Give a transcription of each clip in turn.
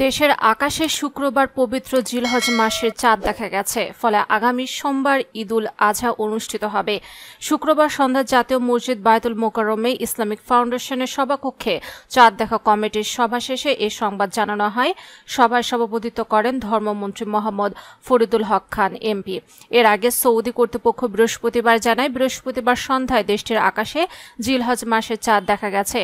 দেশের আকাশে শুক্রবার পবিত্র জিলহজ মাসের চাঁদ দেখা গেছে, ফলে আগামী সোমবার ঈদুল আজহা অনুষ্ঠিত হবে। শুক্রবার সন্ধ্যা জাতীয় মসজিদ বায়তুল মোকাররমে ইসলামিক ফাউন্ডেশনের সভাকক্ষে চাঁদ দেখা কমিটির সভা শেষে এ সংবাদ জানানো হয়। সভায় সভাপতিত্ব করেন ধর্মমন্ত্রী মোহাম্মদ ফরিদুল হক খান এমপি। এর আগে সৌদি কর্তৃপক্ষ বৃহস্পতিবার জানায়, বৃহস্পতিবার সন্ধ্যায় দেশটির আকাশে জিলহজ মাসের চাঁদ দেখা গেছে।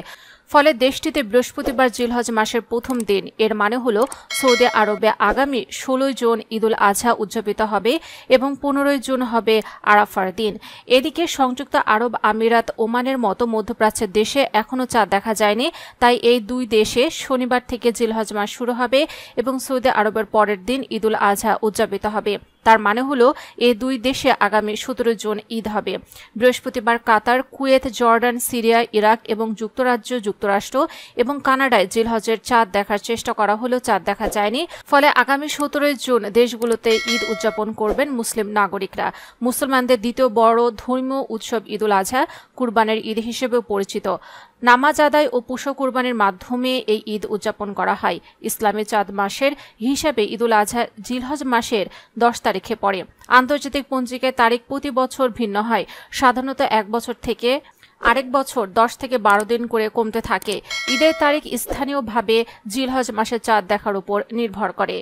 ফলে দেশটিতে বৃহস্পতিবার জিলহজ মাসের প্রথম দিন। এর মানে হল সৌদি আরবে আগামী 16 জুন ঈদুল আজহা উদযাপিত হবে এবং 15 জুন হবে আরাফার দিন। এদিকে সংযুক্ত আরব আমিরাত, ওমানের মতো মধ্যপ্রাচ্যের দেশে এখনও চাঁদ দেখা যায়নি। তাই এই দুই দেশে শনিবার থেকে জিলহজ মাস শুরু হবে এবং সৌদি আরবের পরের দিন ঈদুল আজহা উদযাপিত হবে। তার মানে হলো এই দুই দেশে আগামী 17 জুন ঈদ হবে। বৃহস্পতিবার কাতার, কুয়েত, জর্ডান, সিরিয়া, ইরাক এবং যুক্তরাজ্য, যুক্তরাষ্ট্র এবং কানাডায় জিলহজের চাঁদ দেখার চেষ্টা করা হলেও চাঁদ দেখা যায়নি। ফলে আগামী 17 জুন দেশগুলোতে ঈদ উদযাপন করবেন মুসলিম নাগরিকরা। মুসলমানদের দ্বিতীয় বড় ধর্মীয় উৎসব ঈদুল আজহা কুরবানের ঈদ হিসেবেও পরিচিত। নামাজ আদায় ও পশু কুরবানির মাধ্যমে এই ঈদ উদযাপন করা হয়। ইসলামী চাঁদ মাসের হিসাবে ঈদুল আজহা জিলহজ মাসের 10 তারিখে পড়ে। আন্তর্জাতিক পঞ্জিকায় তারিখ প্রতি বছর ভিন্ন হয়। সাধারণত এক বছর থেকে আরেক বছর 10 থেকে 12 দিন করে কমতে থাকে। ঈদের তারিখ স্থানীয়ভাবে জিলহজ মাসের চাঁদ দেখার উপর নির্ভর করে।